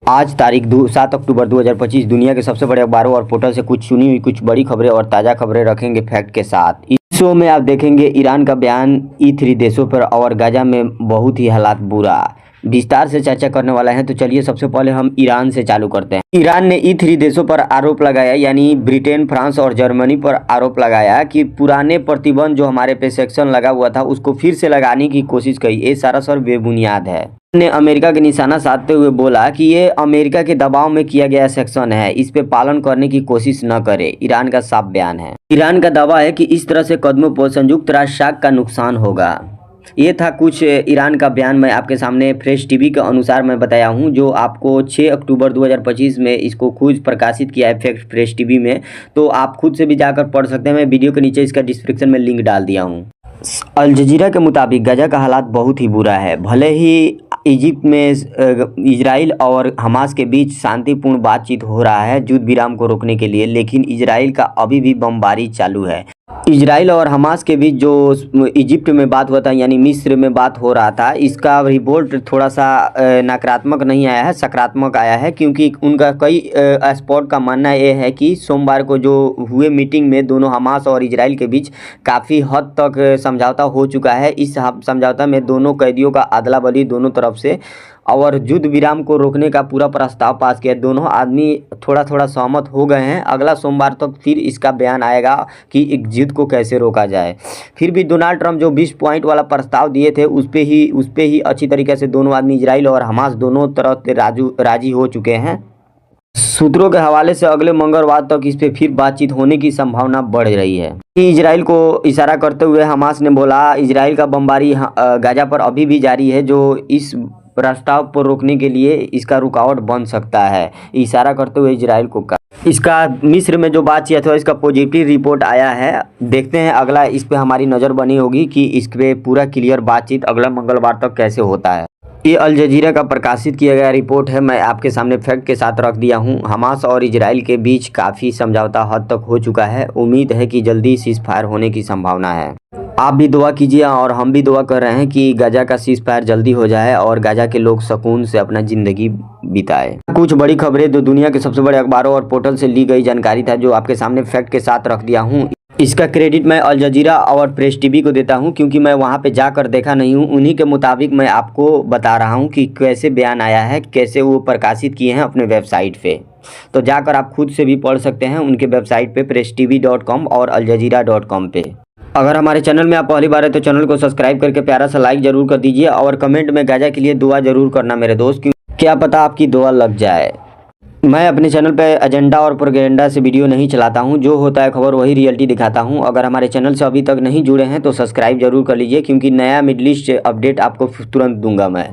आज तारीख 7 अक्टूबर 2025 दुनिया के सबसे बड़े अखबारों और पोर्टल से कुछ चुनी हुई कुछ बड़ी खबरें और ताज़ा खबरें रखेंगे फैक्ट के साथ। इस शो में आप देखेंगे ईरान का बयान E3 देशों पर और गाजा में बहुत ही हालात बुरा। विस्तार से चर्चा करने वाला है, तो चलिए सबसे पहले हम ईरान से चालू करते हैं। ईरान ने E3 देशों पर आरोप लगाया, यानी ब्रिटेन, फ्रांस और जर्मनी पर आरोप लगाया कि पुराने प्रतिबंध जो हमारे पे सेक्शन लगा हुआ था उसको फिर से लगाने की कोशिश की। ये सरासर बेबुनियाद है। ने अमेरिका के निशाना साधते हुए बोला कि ये अमेरिका के दबाव में किया गया सेक्शन है, इस पे पालन करने की कोशिश न करे। ईरान का साफ बयान है। ईरान का दावा है कि इस तरह से कदमों पर संयुक्त राष्ट्र शाख का नुकसान होगा। ये था कुछ ईरान का बयान। मैं आपके सामने फ्रेश टीवी के अनुसार मैं बताया हूँ, जो आपको 6 अक्टूबर 2025 में इसको खुद प्रकाशित किया है फ्रेश टीवी में, तो आप खुद से भी जाकर पढ़ सकते हैं। मैं वीडियो के नीचे इसका डिस्क्रिप्शन में लिंक डाल दिया हूँ। अल जजीरा के मुताबिक गाजा का हालात बहुत ही बुरा है। भले ही इजिप्ट में इजराइल और हमास के बीच शांतिपूर्ण बातचीत हो रहा है युद्ध विराम को रोकने के लिए, लेकिन इजराइल का अभी भी बमबारी चालू है। इजराइल और हमास के बीच जो इजिप्ट में बात हुआ था, यानी मिस्र में बात हो रहा था, इसका रिपोर्ट थोड़ा सा नकारात्मक नहीं आया है, सकारात्मक आया है, क्योंकि उनका कई एक्सपर्ट का मानना ये है कि सोमवार को जो हुए मीटिंग में दोनों हमास और इजराइल के बीच काफ़ी हद तक समझौता हो चुका है। इस समझौता में दोनों कैदियों का अदला बदली दोनों तरफ से और युद्ध विराम को रोकने का पूरा प्रस्ताव पास किया। दोनों आदमी थोड़ा थोड़ा सहमत हो गए हैं। अगला सोमवार तक फिर इसका बयान आएगा कि युद्ध को कैसे रोका जाए। फिर भी डोनाल्ड ट्रंप जो 20 पॉइंट वाला प्रस्ताव दिए थे उस पे ही अच्छी तरीके से दोनों आदमी इजराइल और हमास दोनों तरफ से राजी हो चुके हैं। सूत्रों के हवाले से अगले मंगलवार तक इस पे फिर बातचीत होने की संभावना बढ़ रही है। इजराइल को इशारा करते हुए हमास ने बोला, इजराइल का बमबारी गाजा पर अभी भी जारी है, जो इस प्रस्ताव पर रोकने के लिए इसका रुकावट बन सकता है। इशारा करते हुए इजराइल को कहा। इसका मिस्र में जो बातचीत है इसका पॉजिटिव रिपोर्ट आया है। देखते हैं अगला इस पे हमारी नज़र बनी होगी कि इस पे पूरा क्लियर बातचीत अगला मंगलवार तक कैसे होता है। ये अल जजीरा का प्रकाशित किया गया रिपोर्ट है, मैं आपके सामने फैक्ट के साथ रख दिया हूँ। हमास और इजराइल के बीच काफ़ी समझौता हद तक हो चुका है। उम्मीद है कि जल्दी सीज फायर होने की संभावना है। आप भी दुआ कीजिए और हम भी दुआ कर रहे हैं कि गाजा का सीज फायर जल्दी हो जाए और गाजा के लोग सुकून से अपना ज़िंदगी बिताए। कुछ बड़ी खबरें जो दुनिया के सबसे बड़े अखबारों और पोर्टल से ली गई जानकारी था, जो आपके सामने फैक्ट के साथ रख दिया हूँ। इसका क्रेडिट मैं अल जजीरा और प्रेस टीवी को देता हूं, क्योंकि मैं वहां पे जाकर देखा नहीं हूं। उन्हीं के मुताबिक मैं आपको बता रहा हूं कि कैसे बयान आया है, कैसे वो प्रकाशित किए हैं अपने वेबसाइट पे। तो जाकर आप खुद से भी पढ़ सकते हैं उनके वेबसाइट पे presstv.com और aljazeera.com पे। अगर हमारे चैनल में आप पहली बार है तो चैनल को सब्सक्राइब करके प्यारा सा लाइक ज़रूर कर दीजिए और कमेंट में गाजा के लिए दुआ ज़रूर करना मेरे दोस्त, क्योंकि क्या पता आपकी दुआ लग जाए। मैं अपने चैनल पे एजेंडा और प्रोपेगेंडा से वीडियो नहीं चलाता हूं, जो होता है खबर वही रियलिटी दिखाता हूं। अगर हमारे चैनल से अभी तक नहीं जुड़े हैं तो सब्सक्राइब जरूर कर लीजिए, क्योंकि नया मिडल ईस्ट अपडेट आपको तुरंत दूंगा मैं।